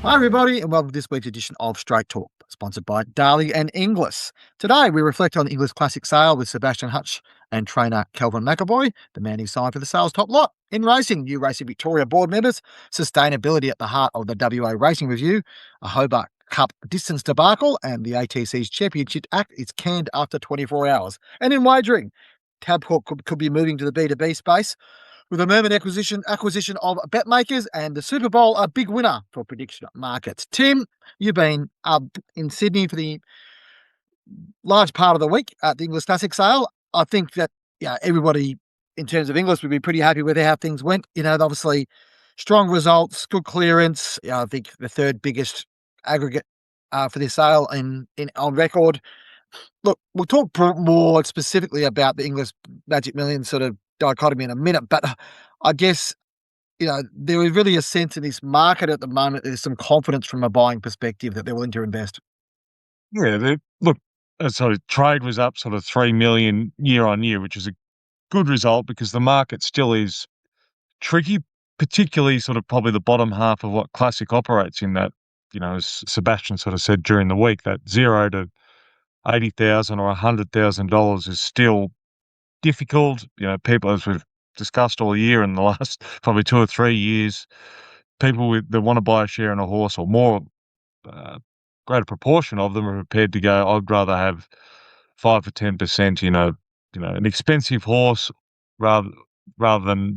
Hi, everybody, and welcome to this week's edition of Straight Talk, sponsored by Darley and Inglis. Today, we reflect on the Inglis Classic Sale with Sebastian Hutch and trainer Calvin McEvoy, the man who signed for the sales top lot. In racing, new Racing Victoria board members, sustainability at the heart of the WA Racing Review, a Hobart Cup distance debacle, and the ATC's Championship Act is canned after 24 hours. And in wagering, Tabcorp could be moving to the B2B space, with a Merman acquisition of Betmakers and the Super Bowl a big winner for prediction markets. Tim, you've been in Sydney for the large part of the week at the Inglis Classic Sale. I think that everybody in terms of Inglis would be pretty happy with how things went. Obviously strong results, good clearance. I think the third biggest aggregate for this sale on record. Look, we'll talk more specifically about the Inglis Magic Millions sort of dichotomy in a minute, but I guess, there is really a sense in this market at the moment, there's some confidence from a buying perspective that they're willing to invest. Yeah, look, so trade was up sort of 3 million year on year, which is a good result because the market still is tricky, particularly sort of probably the bottom half of what Classic operates in. That, as Sebastian sort of said during the week, that 0 to 80,000 or $100,000 is still difficult. People, as we've discussed all year in the last probably 2 or 3 years, people that want to buy a share in a horse, or more, greater proportion of them are prepared to go, I'd rather have 5 or 10%, an expensive horse rather than,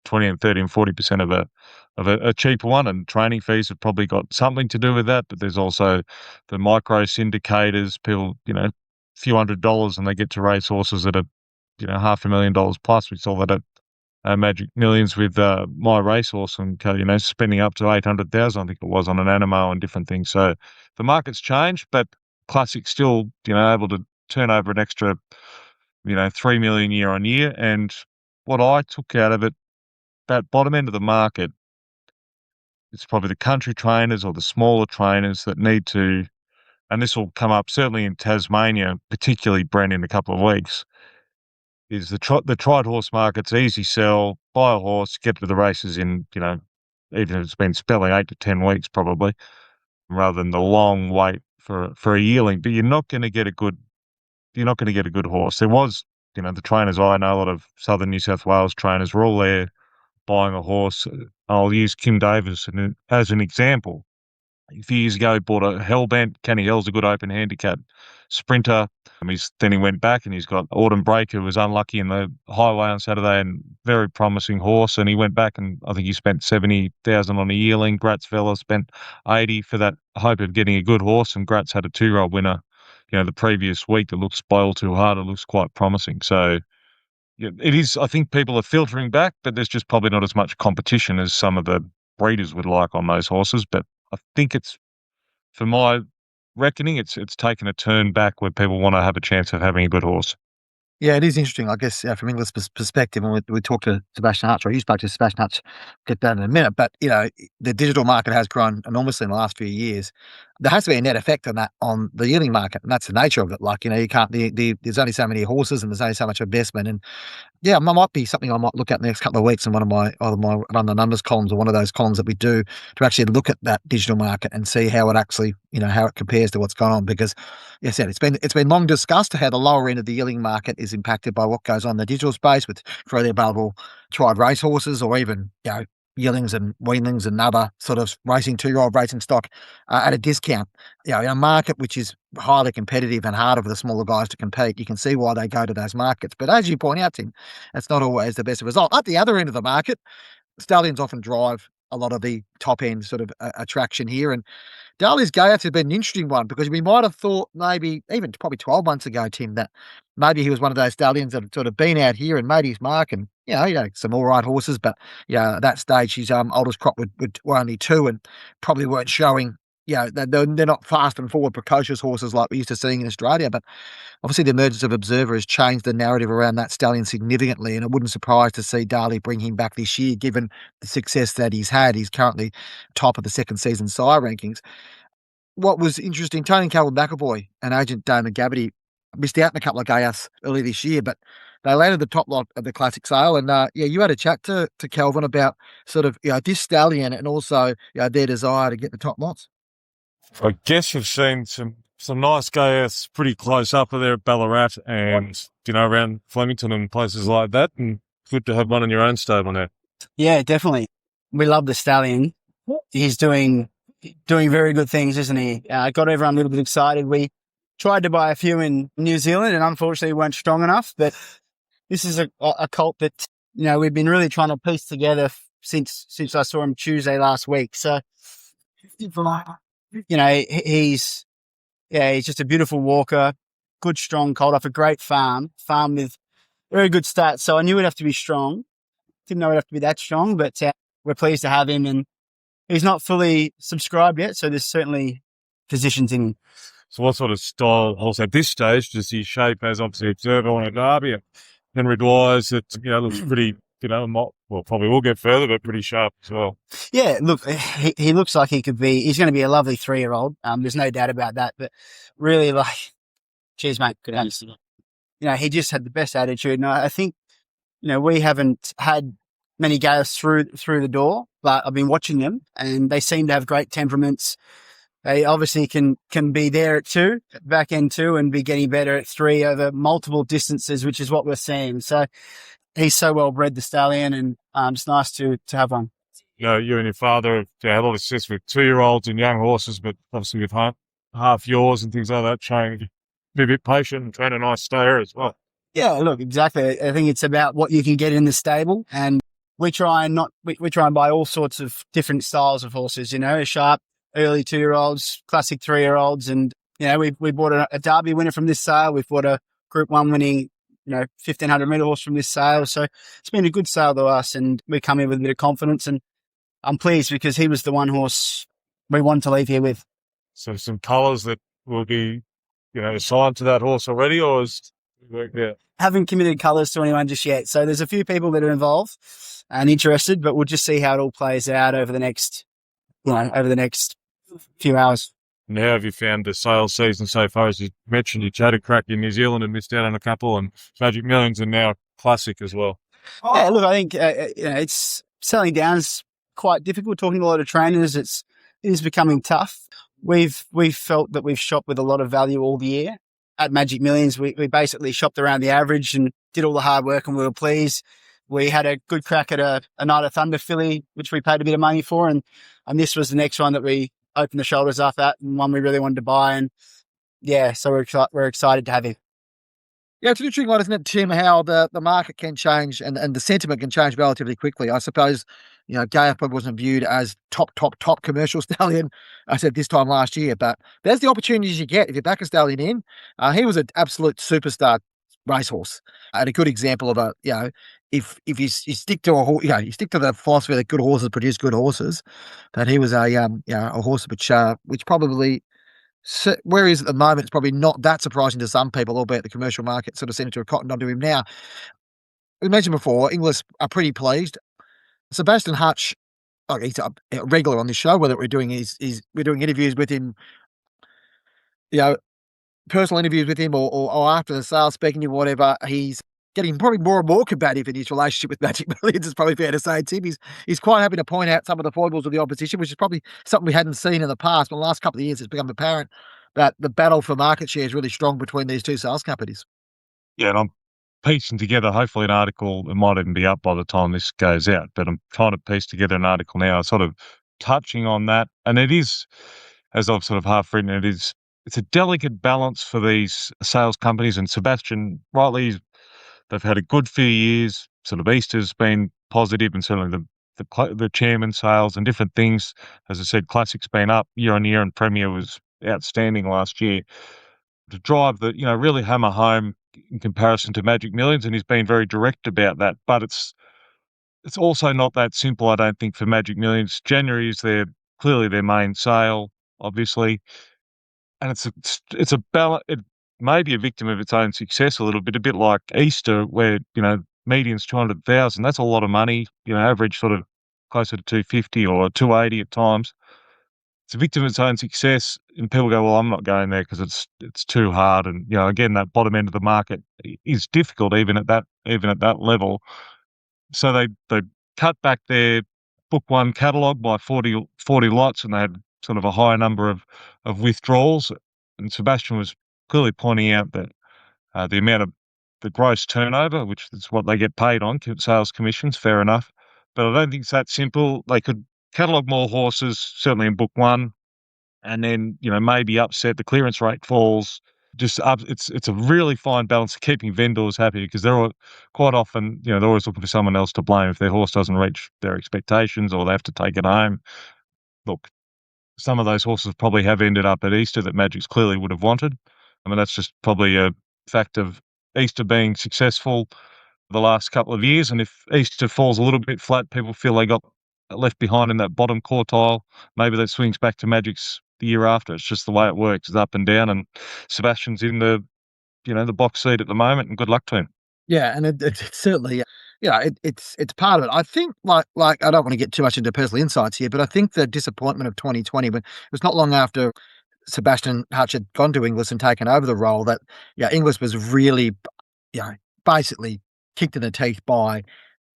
20 and 30 and 40% of a cheaper one. And training fees have probably got something to do with that. But there's also the micro syndicators, people, a few $100s and they get to race horses that are, $500,000 plus. We saw that at Magic Millions with my racehorse, and spending up to 800,000, I think it was, on an Animo and different things. So the market's changed, but Classic's still able to turn over an extra 3 million year on year. And what I took out of it, that bottom end of the market, it's probably the country trainers or the smaller trainers that need to, and this will come up certainly in Tasmania, particularly Bren in a couple of weeks, is the tried horse market's easy sell, buy a horse, get to the races in, even if it's been spelling 8 to 10 weeks probably, rather than the long wait for a yearling. But you're not going to get a good horse. There was, the trainers I know, a lot of Southern New South Wales trainers were all there buying a horse. I'll use Kim Davis as an example. A few years ago, he bought a Hellbent. Kenny Hell's a good open handicap sprinter. Then he went back and he's got Autumn Break, who was unlucky in the highway on Saturday, and very promising horse. And he went back and I think he spent 70,000 on a yearling. Gratz Vella spent 80 for that hope of getting a good horse, and Gratz had a 2-year-old winner, the previous week that looks spoiled too hard. It looks quite promising. So yeah, it is. I think people are filtering back, but there's just probably not as much competition as some of the breeders would like on those horses. But I think for my reckoning, it's taken a turn back where people want to have a chance of having a good horse. Yeah, it is interesting, I guess, from Inglis' perspective, and we talked to Sebastian Hutch, or you spoke to Sebastian Hutch, get that in a minute, but, the digital market has grown enormously in the last few years. There has to be a net effect on that, on the yearling market, and that's the nature of it. Like, you can't, there's only so many horses and there's only so much investment, and yeah, it might be something I might look at the next couple of weeks in one of my run the numbers columns, or one of those columns that we do, to actually look at that digital market and see how it actually, how it compares to what's going on. Because, as I said, it's been long discussed how the lower end of the yearling market is impacted by what goes on in the digital space with freely available tried racehorses, or even, yearlings and weanlings and other sort of racing 2-year-old racing stock at a discount. In a market which is highly competitive and harder for the smaller guys to compete, you can see why they go to those markets. But as you point out, Tim, it's not always the best result. At the other end of the market, stallions often drive a lot of the top end sort of attraction here. And Dali's Gaius has been an interesting one, because we might have thought maybe even probably 12 months ago, Tim, that maybe he was one of those stallions that had sort of been out here and made his mark, and some all right horses, but at that stage his oldest crop were only 2 and probably weren't showing. They're not fast and forward precocious horses like we used to seeing in Australia. But obviously the emergence of Observer has changed the narrative around that stallion significantly, and it wouldn't surprise to see Darley bring him back this year, given the success that he's had. He's currently top of the second season sire rankings. What was interesting, Tony Calvin McEvoy and agent Damon Gabberty missed out in a couple of Gaius early this year, but they landed the top lot of the Classic Sale, and yeah, you had a chat to Calvin about sort of this stallion and also their desire to get the top lots. I guess you've seen some nice goers pretty close up there at Ballarat and, around Flemington and places like that, and good to have one in your own stable now. Yeah, definitely. We love the stallion. He's doing very good things, isn't he? Got everyone a little bit excited. We tried to buy a few in New Zealand and unfortunately weren't strong enough, but this is a colt that, we've been really trying to piece together since I saw him Tuesday last week. So, he's just a beautiful walker, good, strong colt off a great farm with very good stats. So I knew it'd have to be strong. Didn't know it'd have to be that strong, but we're pleased to have him, and he's not fully subscribed yet. So there's certainly positions in him. So what sort of style horse at this stage does he shape as obviously Observer on a Derby and Henry Dwyer's that, looks pretty, probably will get further, but pretty sharp as well. Yeah, look, he looks like he's going to be a lovely 3-year-old. There's no doubt about that, but really cheers, mate. Good answer. He just had the best attitude. And I think, we haven't had many goers through the door, but I've been watching them and they seem to have great temperaments. They obviously can be there at 2, back end 2, and be getting better at 3 over multiple distances, which is what we're seeing. So he's so well bred, the stallion, and it's nice to have one. You and your father have had a lot of success with 2-year-olds and young horses, but obviously with half yours and things like that, trying be a bit patient and train a nice stayer as well. Yeah, look, exactly. I think it's about what you can get in the stable, and we try and buy all sorts of different styles of horses, sharp, early 2-year-olds, classic 3-year-olds. And, we bought a Derby winner from this sale. We've bought a Group 1 winning, 1,500 metre horse from this sale. So it's been a good sale to us, and we come in with a bit of confidence, and I'm pleased because he was the one horse we wanted to leave here with. So some colours that will be, assigned to that horse already, or is it worked out? Haven't committed colours to anyone just yet. So there's a few people that are involved and interested, but we'll just see how it all plays out over the next few hours. Now have you found the sales season so far? As you mentioned, you had a crack in New Zealand and missed out on a couple, and Magic Millions and now Classic as well. Yeah, look, I think it's selling down is quite difficult. Talking to a lot of trainers, it is becoming tough. We've felt that we've shopped with a lot of value all year. At Magic Millions, we basically shopped around the average and did all the hard work, and we were pleased. We had a good crack at a Night of Thunder filly, which we paid a bit of money for, and this was the next one that we opened the shoulders up at, and one we really wanted to buy. And yeah, so we're excited to have him. Yeah, it's an interesting one, isn't it, Tim, how the market can change and the sentiment can change relatively quickly. I suppose, Gaia probably wasn't viewed as top commercial stallion, I said this time last year, but there's the opportunities you get if you back a stallion in. He was an absolute superstar racehorse and a good example of if you stick to a horse, you stick to the philosophy that good horses produce good horses, that he was a horse which probably, so where he is at the moment, it's probably not that surprising to some people, albeit the commercial market sort of seems to have cottoned onto him now. We mentioned before, Inglis are pretty pleased. Sebastian Hutch, he's a regular on this show, whether we're doing interviews with him, personal interviews with him or after the sale, speaking to him, whatever, he's getting probably more and more combative in his relationship with Magic Millions. It's probably fair to say, Tim. He's quite happy to point out some of the foibles of the opposition, which is probably something we hadn't seen in the past. But in the last couple of years, it's become apparent that the battle for market share is really strong between these two sales companies. Yeah, and I'm piecing together, hopefully, an article. It might even be up by the time this goes out, but I'm trying to piece together an article now, sort of touching on that. And it is, as I've sort of half written, it's a delicate balance for these sales companies. And Sebastian, rightly, they've had a good few years. Sort of Easter's been positive, and certainly the chairman sales and different things. As I said, Classic's been up year on year, and Premier was outstanding last year. To drive really hammer home in comparison to Magic Millions, and he's been very direct about that. But it's also not that simple, I don't think, for Magic Millions. January is clearly their main sale, obviously, and it's a balance. It may be a victim of its own success a bit like Easter, where median's 200,000. That's a lot of money. Average sort of closer to 250 or 280 at times. it's a victim of its own success, and people go, well, I'm not going there because it's too hard. And, again, that bottom end of the market is difficult even at that level. So they cut back their book one catalogue by 40 lots, and they had sort of a higher number of withdrawals. And Sebastian was clearly pointing out that the amount of the gross turnover, which is what they get paid on, sales commissions, fair enough. But I don't think it's that simple. They could catalogue more horses, certainly in book one, and then, maybe upset the clearance rate falls. Just up, it's a really fine balance of keeping vendors happy, because they're quite often, they're always looking for someone else to blame if their horse doesn't reach their expectations or they have to take it home. Look, some of those horses probably have ended up at Easter that Magic's clearly would have wanted. I mean, that's just probably a fact of Easter being successful the last couple of years. And if Easter falls a little bit flat, people feel they got left behind in that bottom quartile. Maybe that swings back to Magic's the year after. It's just the way it works. It's up and down. And Sebastian's in the box seat at the moment, and good luck to him. Yeah, and it's certainly, it's part of it. I think, like I don't want to get too much into personal insights here, but I think the disappointment of 2020, when it was not long after Sebastian Hutch had gone to Inglis and taken over the role, that Inglis was really, basically kicked in the teeth by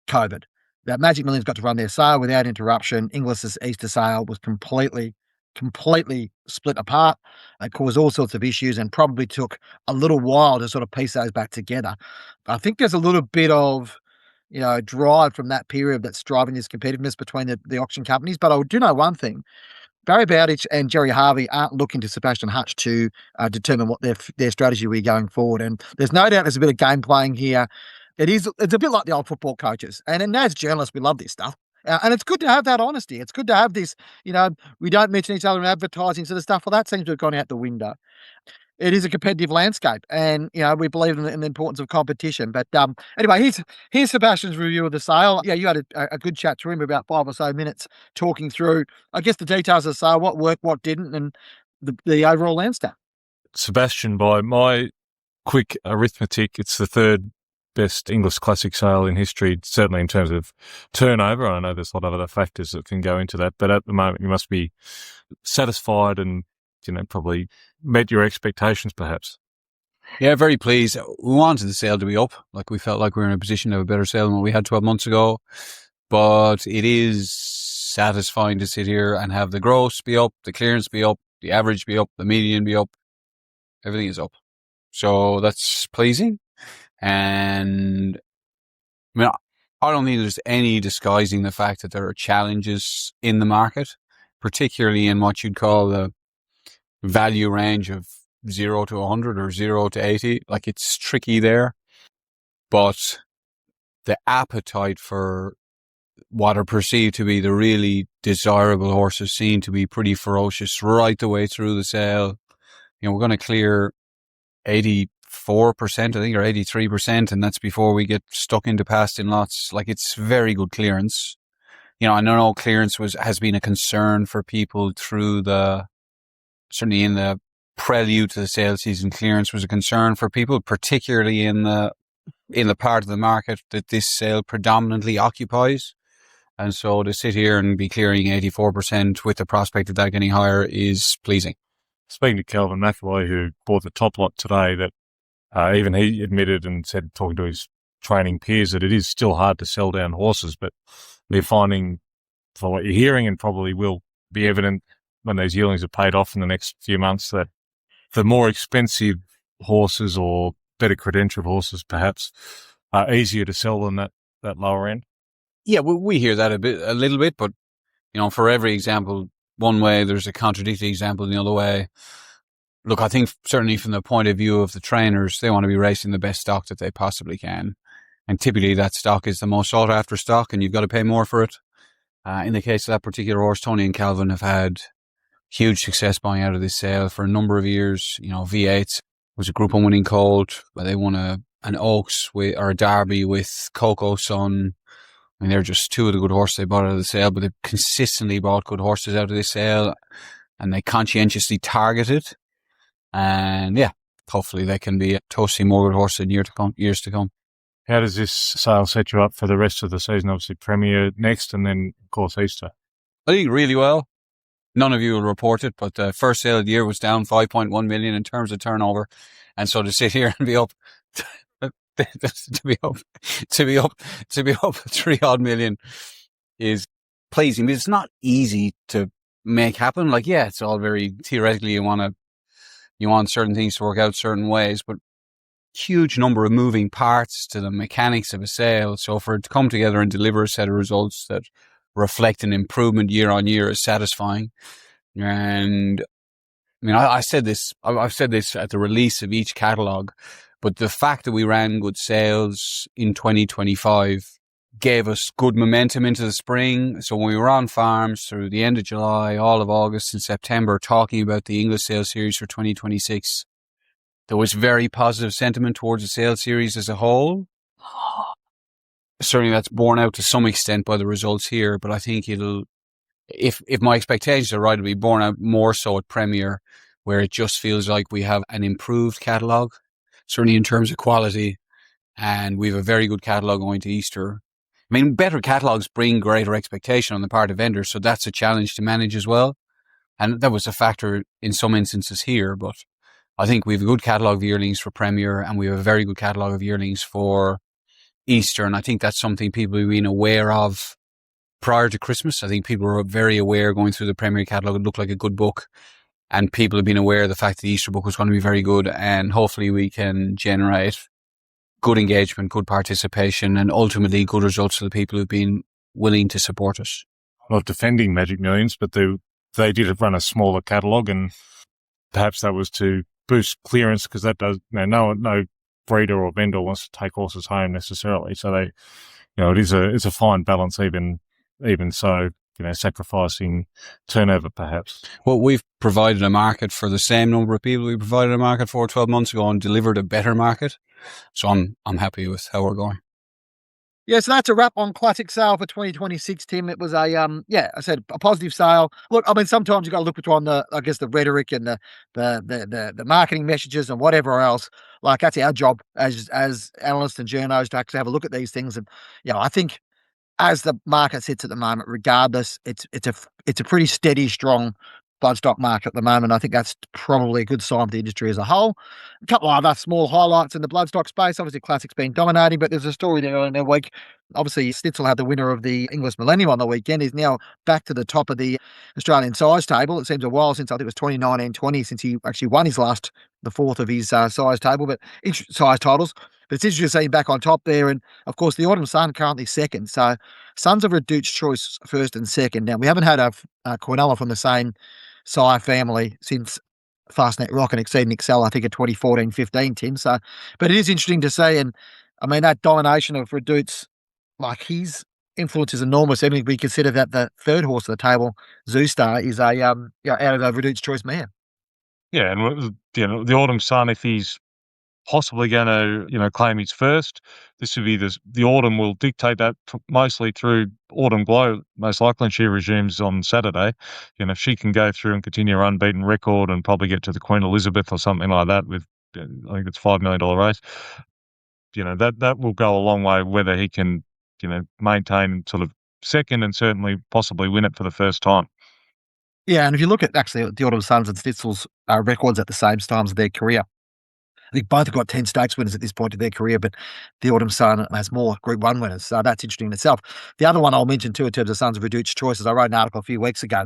COVID. That Magic Millions got to run their sale without interruption. Inglis's Easter sale was completely split apart. It caused all sorts of issues and probably took a little while to sort of piece those back together. I think there's a little bit of, drive from that period that's driving this competitiveness between the auction companies. But I do know one thing. Barry Bowditch and Jerry Harvey aren't looking to Sebastian Hutch to determine what their strategy will be going forward. And there's no doubt there's a bit of game playing here. It's a bit like the old football coaches. And as journalists, we love this stuff. And it's good to have that honesty. It's good to have this, we don't mention each other in advertising sort of stuff. Well, that seems to have gone out the window. It is a competitive landscape, and we believe in the importance of competition. But anyway, here's Sebastian's review of the sale. Yeah, you had a good chat to him, about 5 or so minutes, talking through, I guess, the details of the sale, what worked, what didn't, and the overall landscape. Sebastian, by my quick arithmetic, it's the third best Inglis Classic Sale in history, certainly in terms of turnover. I know there's a lot of other factors that can go into that, but at the moment you must be satisfied and, probably met your expectations perhaps. Yeah, very pleased. We wanted the sale to be up. Like, we felt like we were in a position to have a better sale than what we had 12 months ago. But it is satisfying to sit here and have the gross be up, the clearance be up, the average be up, the median be up. Everything is up. So that's pleasing. And I mean, I don't think there's any disguising the fact that there are challenges in the market, particularly in what you'd call the value range of 0 to 100 or 0 to 80. Like, it's tricky there. But the appetite for what are perceived to be the really desirable horses seem to be pretty ferocious right the way through the sale. We're going to clear 84%, I think, or 83%, and that's before we get stuck into past in lots. Like, it's very good clearance. I know clearance has been a concern for people through certainly in the prelude to the sale season. Clearance was a concern for people, particularly in the part of the market that this sale predominantly occupies. And so to sit here and be clearing 84% with the prospect of that getting higher is pleasing. Speaking to Calvin McEvoy, who bought the top lot today, that even he admitted and said, talking to his training peers, that it is still hard to sell down horses, but they're finding, for what you're hearing, and probably will be evident when those yearlings are paid off in the next few months, that the more expensive horses or better credentialed horses perhaps are easier to sell than that lower end. Yeah, we hear that a little bit, but for every example, one way there's a contradictory example the other way. Look, I think certainly from the point of view of the trainers, they want to be racing the best stock that they possibly can. And typically that stock is the most sought after stock, and you've got to pay more for it. In the case of that particular horse, Tony and Calvin have had huge success buying out of this sale for a number of years. V8 was a Group 1 winning colt, where they won an Oaks or a Derby with Coco Sun. I mean, they're just two of the good horses they bought out of the sale, but they've consistently bought good horses out of this sale, and they conscientiously targeted. And yeah, hopefully they can be toasting more good horses in years to come. How does this sale set you up for the rest of the season? Obviously Premier next, and then of course Easter. I think really well. none of you will report it, but the first sale of the year was down 5.1 million in terms of turnover. And so to sit here and be up, to be up 3 odd million is pleasing. But it's not easy to make happen. Like, yeah, it's all very theoretically, you want certain things to work out certain ways, but huge number of moving parts to the mechanics of a sale. So for it to come together and deliver a set of results that reflect an improvement year on year is satisfying. And I mean, I've said this at the release of each catalogue, but the fact that we ran good sales in 2025 gave us good momentum into the spring. So when we were on farms through the end of July, all of August and September, talking about the English Sale Series for 2026, there was very positive sentiment towards the sale series as a whole. Certainly that's borne out to some extent by the results here, but I think if my expectations are right, it'll be borne out more so at Premier, where it just feels like we have an improved catalogue, certainly in terms of quality, and we have a very good catalogue going to Easter. I mean, better catalogues bring greater expectation on the part of vendors, so that's a challenge to manage as well. And that was a factor in some instances here, but I think we have a good catalogue of yearlings for Premier, and we have a very good catalogue of yearlings for Easter. And I think that's something people have been aware of prior to Christmas. I think people were very aware going through the Premier catalogue. It looked like a good book, and people have been aware of the fact that the Easter book was going to be very good. And hopefully we can generate good engagement, good participation, and ultimately good results for the people who've been willing to support us. Not defending Magic Millions, but they did run a smaller catalogue, and perhaps that was to boost clearance, because that does, no breeder or vendor wants to take horses home necessarily. So they, it's a fine balance, even so, sacrificing turnover perhaps. Well, we've provided a market for the same number of people we provided a market for 12 months ago and delivered a better market. So I'm happy with how we're going. Yeah, so that's a wrap on Classic Sale for 2026, Tim. It was I said a positive sale. Look, I mean, sometimes you've got to look between the rhetoric and the marketing messages and whatever else. Like, that's our job as analysts and journos to actually have a look at these things. And, I think as the market sits at the moment, regardless, it's a pretty steady, strong bloodstock market at the moment. I think that's probably a good sign for the industry as a whole. A couple of other small highlights in the bloodstock space. Obviously, Classic's been dominating, but there's a story there in the week. Obviously, Snitzel had the winner of the English Millennium on the weekend. He's now back to the top of the Australian size table. It seems a while since, I think it was 2019-20, since he actually won the fourth of his size table, but size titles. But it's interesting to see him back on top there. And, of course, the Autumn Sun currently second. So, Sons of Reduced Choice first and second. Now, we haven't had a Quinella from the same sire family since Fastnet Rock and Exceeding Excel, I think, at 2014-15, Tim. So, but it is interesting to see. And, I mean, that domination of Redute's, like, his influence is enormous. Even if we consider that the third horse of the table, Zoostar, is a out of the Redute's Choice mare. Yeah, and the Autumn Sun, if he's possibly going to, claim he's first, this would be the Autumn will dictate that mostly through Autumn Glow, most likely, and she resumes on Saturday. If she can go through and continue her unbeaten record and probably get to the Queen Elizabeth or something like that with, I think it's $5 million race, that will go a long way, whether he can, maintain sort of second and certainly possibly win it for the first time. Yeah, and if you look at actually the Autumn Suns and Snitzel's records at the same times of their career, I think both have got 10 stakes winners at this point of their career, but the Autumn Sun has more Group 1 winners. So that's interesting in itself. The other one I'll mention too in terms of Sons of Reduced Choices, I wrote an article a few weeks ago,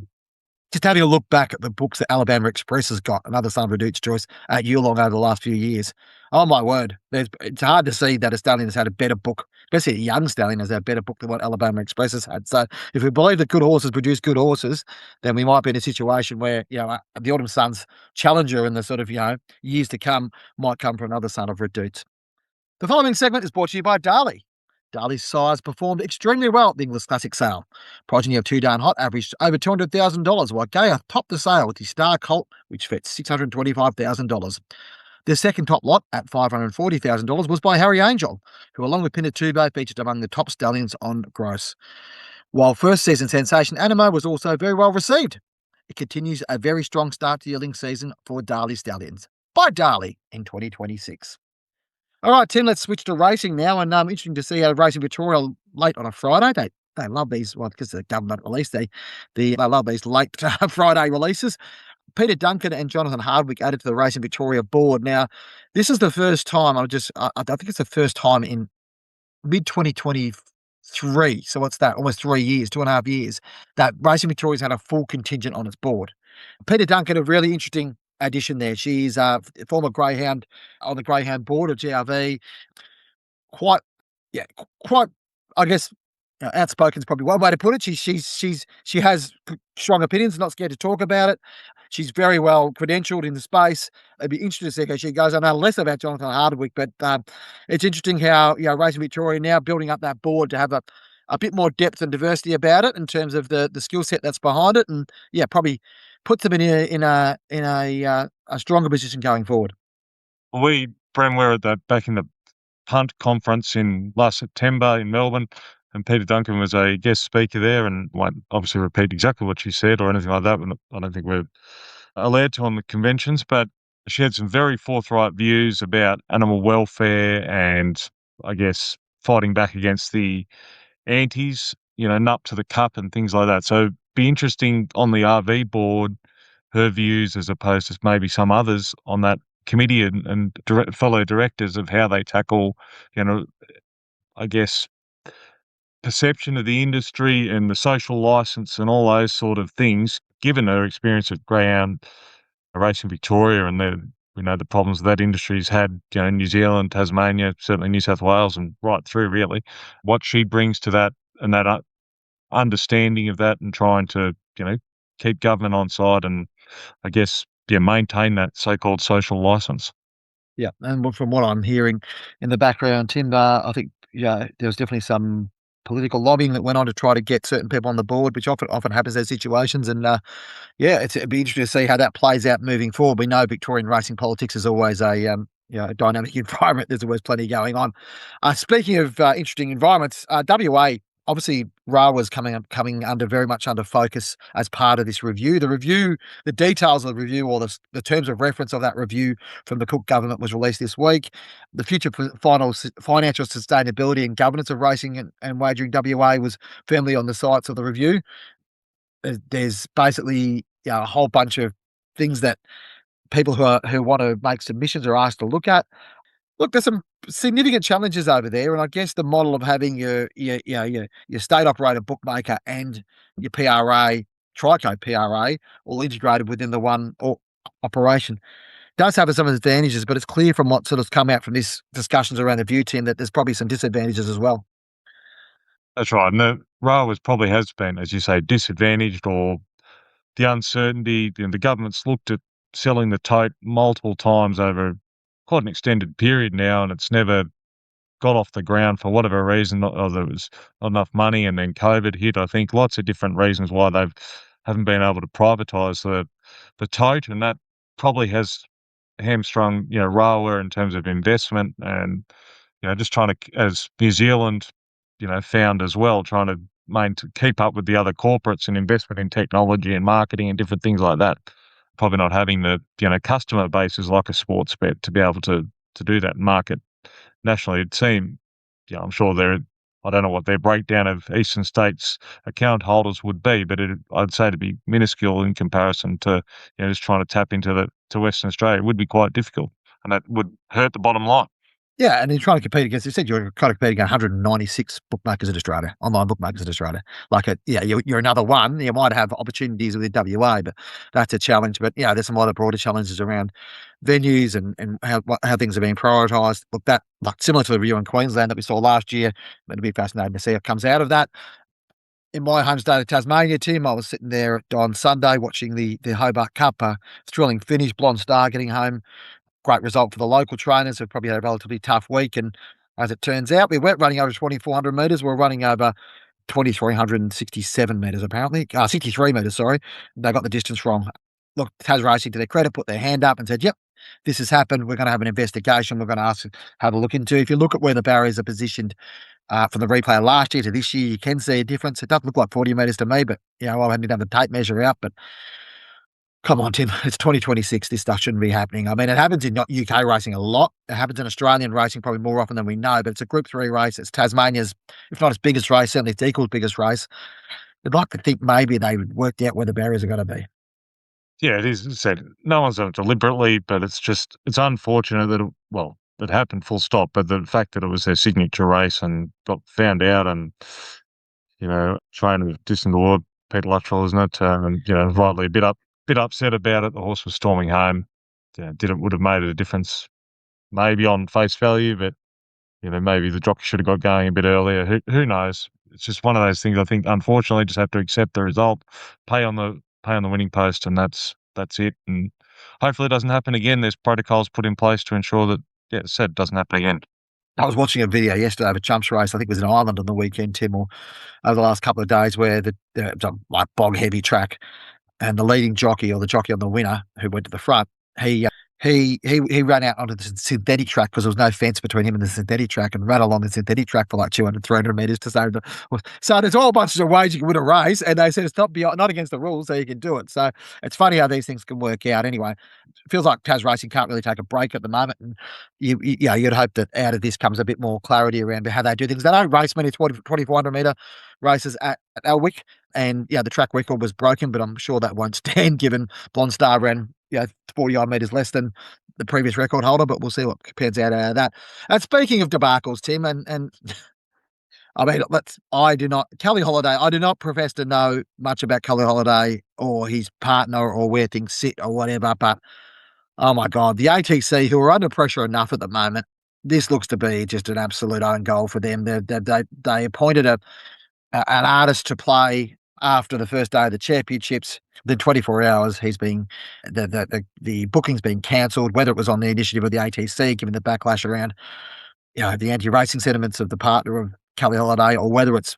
just having a look back at the books that Alabama Express has got, another Son of Reduced Choice, at Yulong over the last few years. Oh, my word. It's hard to see that a stallion has had a better book, especially a young stallion has had a better book than what Alabama Express has had. So if we believe that good horses produce good horses, then we might be in a situation where, the Autumn Sun's challenger in the sort of, years to come might come from another Son of Reduced. The following segment is brought to you by Darley. Darley's sires performed extremely well at the Inglis Classic Sale. Progeny of Too Darn Hot averaged over $200,000, while Gaia topped the sale with his Star Colt, which fetched $625,000. The second top lot at $540,000 was by Harry Angel, who, along with Pinatubo, featured among the top stallions on gross. While first season sensation Animo was also very well received. It continues a very strong start to the yearling season for Darley Stallions. By Darley in 2026. All right, Tim, let's switch to racing now. And interesting to see how Racing Victoria late on a Friday. They they love these, well, because the government release, they love these late Friday releases. Peter Duncan and Jonathan Hardwick added to the Racing Victoria board. Now, this is the first time, I think it's the first time in mid-2023, so what's that, almost 3 years, 2.5 years, that Racing Victoria's had a full contingent on its board. Peter Duncan, a really interesting addition there. She's a former greyhound on the greyhound board of GRV. Quite, quite, I guess, outspoken is probably one way to put it. She has strong opinions, not scared to talk about it. She's very well credentialed in the space. It'd be interesting to see how she goes. I know less about Jonathan Hardwick, but it's interesting how Racing Victoria now building up that board to have a bit more depth and diversity about it in terms of the skill set that's behind it, and probably puts them in a stronger position going forward. Bren, were at that back in the Hunt conference in last September in Melbourne, and Peter Duncan was a guest speaker there, and won't obviously repeat exactly what she said or anything like that. I don't think we're allowed to on the conventions, but she had some very forthright views about animal welfare and, I guess, fighting back against the antis, nup to the cup and things like that. So be interesting on the RV board, her views as opposed to maybe some others on that committee and fellow directors of how they tackle, I guess, perception of the industry and the social license and all those sort of things, given her experience at Greyhound Racing Victoria and the problems that industry's had, in New Zealand, Tasmania, certainly New South Wales and right through really, what she brings to that and that understanding of that and trying to, keep government on side and I guess, maintain that so-called social license. Yeah, and from what I'm hearing in the background, Tim, I think there was definitely some political lobbying that went on to try to get certain people on the board, which often happens in those situations. And it'd be interesting to see how that plays out moving forward. We know Victorian racing politics is always a dynamic environment. There's always plenty going on. Speaking of interesting environments, WA. Obviously, RA was coming under very much under focus as part of this review. The details of the review or the terms of reference of that review from the Cook government was released this week. The future financial sustainability and governance of racing and wagering WA was firmly on the sights of the review. There's basically a whole bunch of things that people who want to make submissions are asked to look at. Look, there's some significant challenges over there, and I guess the model of having your state operated bookmaker and your PRA, Trico PRA, all integrated within the one operation does have some advantages, but it's clear from what sort of come out from this discussions around the view team that there's probably some disadvantages as well. That's right. And the RA probably has been, as you say, disadvantaged or the uncertainty. The government's looked at selling the tote multiple times over quite an extended period now, and it's never got off the ground for whatever reason. Or there was not enough money, and then COVID hit. I think lots of different reasons why they haven't been able to privatise the tote, and that probably has hamstrung RAWA in terms of investment and just trying to, as New Zealand found as well, trying to keep up with the other corporates and investment in technology and marketing and different things like that. Probably not having the customer bases like a sports bet to be able to do that and market nationally. It'd seem, I'm sure I don't know what their breakdown of eastern states account holders would be, but I'd say to be minuscule in comparison to just trying to tap into to Western Australia. It would be quite difficult, and that would hurt the bottom line. Yeah, and you're trying to compete against, you said you're trying to compete against 196 bookmakers in Australia, online bookmakers in Australia. You're another one. You might have opportunities within WA, but that's a challenge. But there's some other broader challenges around venues and how things are being prioritised. Look, that similar to the review in Queensland that we saw last year. It'll be fascinating to see what comes out of that. In my home state of Tasmania, Tim, I was sitting there on Sunday watching the Hobart Cup, thrilling finish, Blonde Star getting home. Great result for the local trainers who probably had a relatively tough week. And as it turns out, we weren't running over 2,400 metres. We're running over 2,367 metres, apparently. 63 metres, sorry. They got the distance wrong. Look, Tas Racing, to their credit, put their hand up and said, yep, this has happened. We're going to have an investigation. We're going to have a look into. If you look at where the barriers are positioned from the replay last year to this year, you can see a difference. It doesn't look like 40 metres to me, but I hadn't done the tape measure out. But Come on, Tim. It's 2026. This stuff shouldn't be happening. I mean, it happens in UK racing a lot. It happens in Australian racing probably more often than we know, but it's a Group 3 race. It's Tasmania's, if not its biggest race, certainly its equal biggest race. I'd like to think maybe they worked out where the barriers are going to be. Yeah, it is. As I said, no one's done it deliberately, but it's unfortunate that, it happened full stop, but the fact that it was their signature race and got found out and, trainer of Distant Award, Peter Luttrell, isn't it? And, rightly a bit upset about it. The horse was storming home. Would have made it a difference maybe on face value, but, maybe the jockey should have got going a bit earlier. Who knows? It's just one of those things. I think, unfortunately, just have to accept the result, pay on the winning post, and that's it. And hopefully it doesn't happen again. There's protocols put in place to ensure that, as I said, it doesn't happen again. I was watching a video yesterday of a chumps race. I think it was in Ireland on the weekend, Tim, or over the last couple of days, where it was a like bog heavy track, and the leading jockey or the jockey on the winner who went to the front, he ran out onto the synthetic track because there was no fence between him and the synthetic track, and ran along the synthetic track for like 200, 300 metres to save. So there's all bunches of ways you can win a race, and they said it's not against the rules, so you can do it. So it's funny how these things can work out. Anyway, it feels like Tas Racing can't really take a break at the moment, and you'd hope that out of this comes a bit more clarity around how they do things. They don't race many 2,400 metre races at Elwick, and the track record was broken, but I'm sure that won't stand given Blonde Star ran 40-odd metres less than the previous record holder, but we'll see what pans out of that. And speaking of debacles, Tim, and I mean, Kelly Holiday, I do not profess to know much about Kelly Holiday or his partner or where things sit or whatever, but oh my God, the ATC, who are under pressure enough at the moment, this looks to be just an absolute own goal for them. They appointed an artist to play after the first day of the championships. Within 24 hours, the booking's been cancelled, whether it was on the initiative of the ATC, given the backlash around the anti-racing sentiments of the partner of Kelly Holiday, or whether it's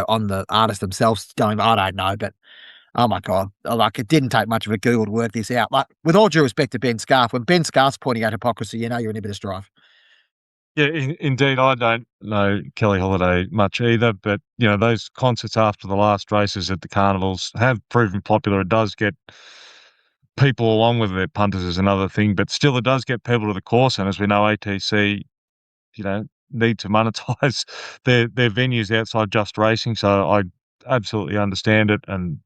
on the artist themselves going, I don't know, but oh my God, like it didn't take much of a Google to work this out. Like, with all due respect to Ben Scarf, when Ben Scarf's pointing out hypocrisy, you're in a bit of strife. Yeah, indeed. I don't know Kelly Holiday much either, but those concerts after the last races at the carnivals have proven popular. It does get people along with their punters is another thing, but still it does get people to the course. And as we know, ATC, need to monetize their venues outside just racing. So I absolutely understand it. And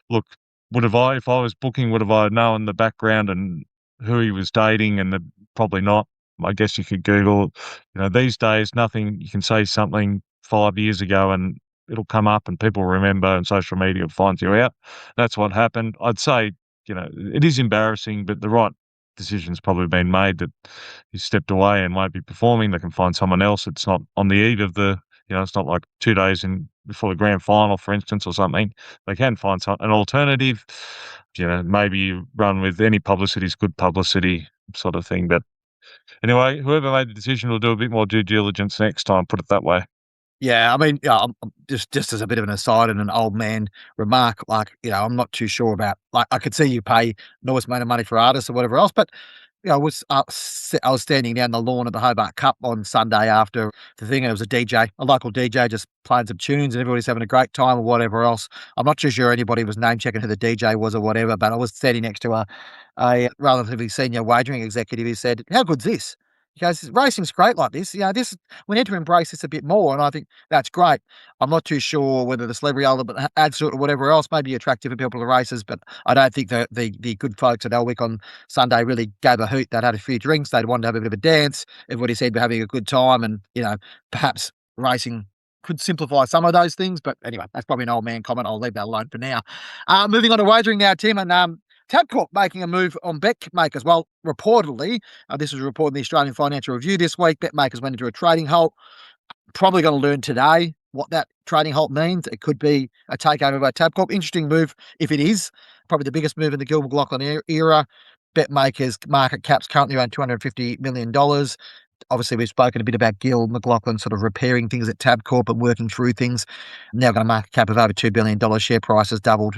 look, if I was booking, would have I known the background and who he was dating? And probably not. I guess you could Google, these days, nothing, you can say something 5 years ago and it'll come up and people remember and social media finds you out. That's what happened. I'd say, it is embarrassing, but the right decision's probably been made that he stepped away and won't be performing. They can find someone else. It's not on the eve of it's not like 2 days before the grand final, for instance, or something. They can find an alternative, maybe run with any publicity is good publicity sort of thing. But anyway, whoever made the decision will do a bit more due diligence next time, put it that way. Yeah, I mean, I'm just as a bit of an aside and an old man remark, I'm not too sure about, I could see you pay enormous amount of money for artists or whatever else, but I was standing down the lawn at the Hobart Cup on Sunday after the thing, and it was a local DJ, just playing some tunes, and everybody's having a great time or whatever else. I'm not too sure anybody was name checking who the DJ was or whatever, but I was standing next to a relatively senior wagering executive who said, "How good's this?" He goes, "Racing's great like this. We need to embrace this a bit more." And I think that's great. I'm not too sure whether the celebrity element adds to it or whatever else may be attractive for people to races, but I don't think the good folks at Elwick on Sunday really gave a hoot. They'd had a few drinks. They'd wanted to have a bit of a dance. Everybody said they're having a good time, and perhaps racing could simplify some of those things. But anyway, that's probably an old man comment. I'll leave that alone for now. Moving on to wagering now, Tim, and Tabcorp making a move on Betmakers. Well, reportedly, this was reported in the Australian Financial Review this week. Betmakers went into a trading halt. Probably going to learn today what that trading halt means. It could be a takeover by Tabcorp. Interesting move if it is. Probably the biggest move in the Gil McLachlan era. Betmakers market cap's currently around $250 million. Obviously, we've spoken a bit about Gil McLachlan sort of repairing things at Tabcorp and working through things. Now got a market cap of over $2 billion. Share price has doubled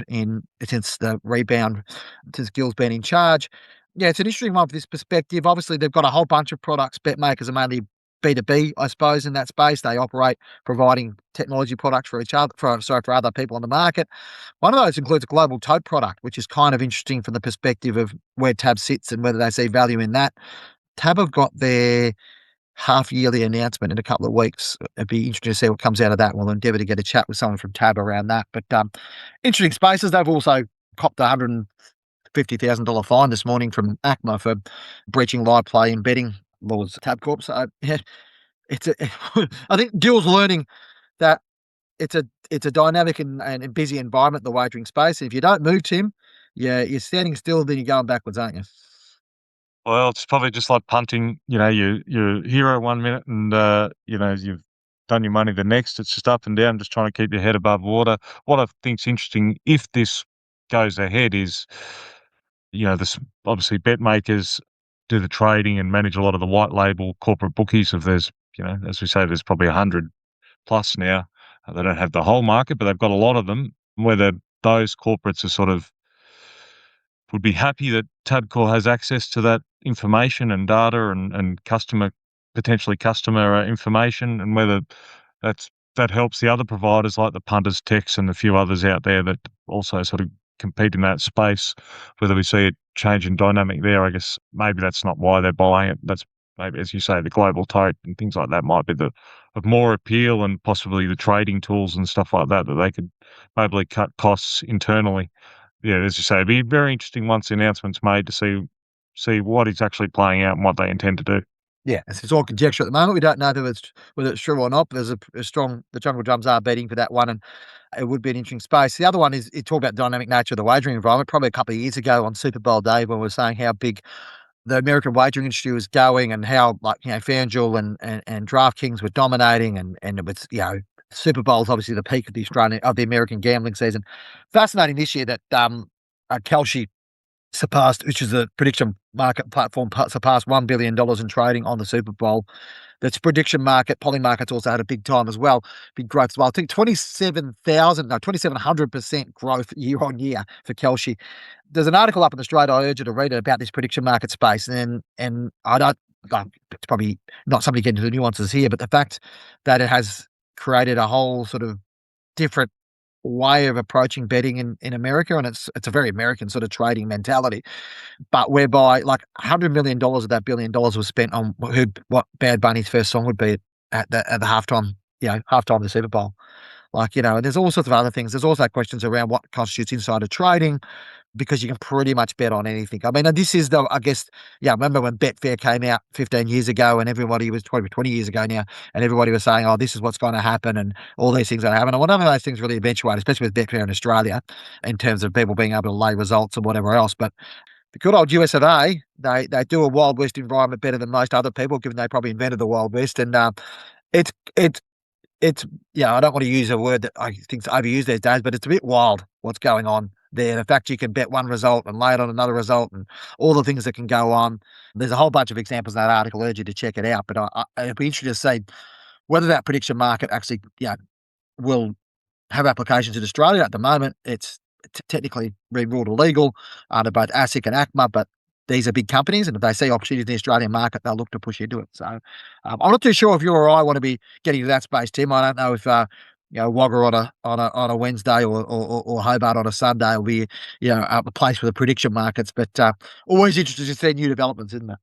since the rebound, since Gil's been in charge. Yeah, it's an interesting one from this perspective. Obviously, they've got a whole bunch of products. Betmakers are mainly B2B, I suppose, in that space. They operate providing technology products for each other, for other people on the market. One of those includes a global tote product, which is kind of interesting from the perspective of where Tab sits and whether they see value in that. Tab have got their half-yearly announcement in a couple of weeks. It'd be interesting to see what comes out of that. We'll endeavour to get a chat with someone from Tab around that. But interesting spaces. They've also copped a $150,000 fine this morning from ACMA for breaching live play and betting laws. Tabcorp. So yeah, I think Gill's learning that it's a dynamic and busy environment, the wagering space. If you don't move, Tim, you're standing still, then you're going backwards, aren't you? Well, it's probably just like punting. You're hero 1 minute, and you've done your money the next. It's just up and down, just trying to keep your head above water. What I think's interesting, if this goes ahead, is this obviously Betmakers do the trading and manage a lot of the white label corporate bookies. If there's as we say, there's probably 100 plus now. They don't have the whole market, but they've got a lot of them. Whether those corporates are sort of would be happy that Tabcorp has access to that information and data and potentially customer information, and whether that helps the other providers like the Punters, Techs, and a few others out there that also sort of compete in that space. Whether we see a change in dynamic there, I guess maybe that's not why they're buying it. That's maybe, as you say, the global tote and things like that might be of more appeal, and possibly the trading tools and stuff like that they could maybe cut costs internally. Yeah, as you say, it'd be very interesting once the announcement's made to see what is actually playing out and what they intend to do. Yeah, it's all conjecture at the moment. We don't know whether it's true or not. There's a strong, the Jungle Drums are betting for that one, and it would be an interesting space. The other one is, you talk about the dynamic nature of the wagering environment. Probably a couple of years ago on Super Bowl day, when we were saying how big the American wagering industry was going, and how, like, FanDuel and DraftKings were dominating, and it was, Super Bowl's obviously the peak of the American gambling season. Fascinating this year that Kalshi surpassed, which is a prediction market platform, surpassed $1 billion in trading on the Super Bowl. That's prediction market. Polling markets also had a big time as well, big growth as well. I think 2,700% growth year on year for Kelshi. There's an article up in the Straight. I urge you to read it about this prediction market space. And I don't, it's probably not somebody getting into the nuances here, but the fact that it has created a whole sort of different way of approaching betting in America, and it's a very American sort of trading mentality, but whereby like $100 million of that $1 billion was spent on what Bad Bunny's first song would be at the halftime, halftime of the Super Bowl. And there's all sorts of other things. There's also questions around what constitutes insider trading, because you can pretty much bet on anything. I mean, this is I remember when Betfair came out 15 years ago, and everybody was 20 years ago now, and everybody was saying, oh, this is what's going to happen, and all these things are going to happen. And none of those things really eventuate, especially with Betfair in Australia, in terms of people being able to lay results and whatever else. But the good old US of A, they do a Wild West environment better than most other people, given they probably invented the Wild West. And it's I don't want to use a word that I think's overused these days, but it's a bit wild what's going on there. The fact you can bet one result and lay it on another result, and all the things that can go on. There's a whole bunch of examples in that article. I urge you to check it out. But it'd be interesting to see whether that prediction market actually will have applications in Australia. At the moment, it's technically being ruled illegal under both ASIC and ACMA, but these are big companies, and if they see opportunities in the Australian market, they'll look to push into it. So I'm not too sure if you or I want to be getting to that space, Tim. I don't know if Wagga on a Wednesday or Hobart on a Sunday will be a place for the prediction markets, but always interested to see new developments, isn't it?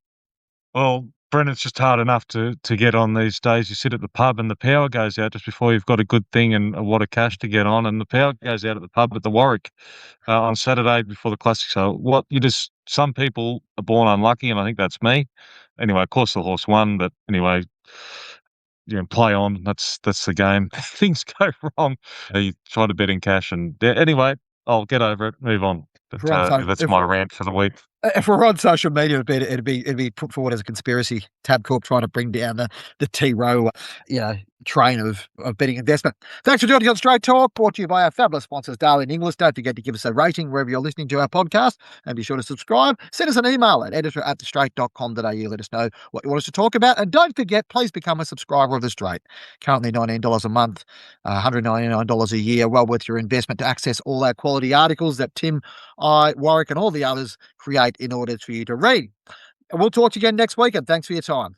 Well, Bren, it's just hard enough to get on these days. You sit at the pub and the power goes out just before you've got a good thing and a wad of cash to get on, and the power goes out at the pub at the Warwick on Saturday before the Classic Sale. Some people are born unlucky, and I think that's me. Anyway, of course the horse won, but anyway, play on. That's the game. Things go wrong. You try to bet in cash, and anyway, I'll get over it. Move on. But that's my rant for the week. If we're on social media, it'd be put forward as a conspiracy. Tabcorp trying to bring down the T-Row, train of betting investment. Thanks for joining us on Straight Talk, brought to you by our fabulous sponsors, Stallion Inglis. Don't forget to give us a rating wherever you're listening to our podcast, and be sure to subscribe. Send us an email at editor@thestraight.com.au. Let us know what you want us to talk about, and don't forget, please become a subscriber of The Straight. Currently $19 a month, $199 a year. Well worth your investment to access all our quality articles that Tim, I, Warwick, and all the others create in order for you to read. And we'll talk to you again next week, and thanks for your time.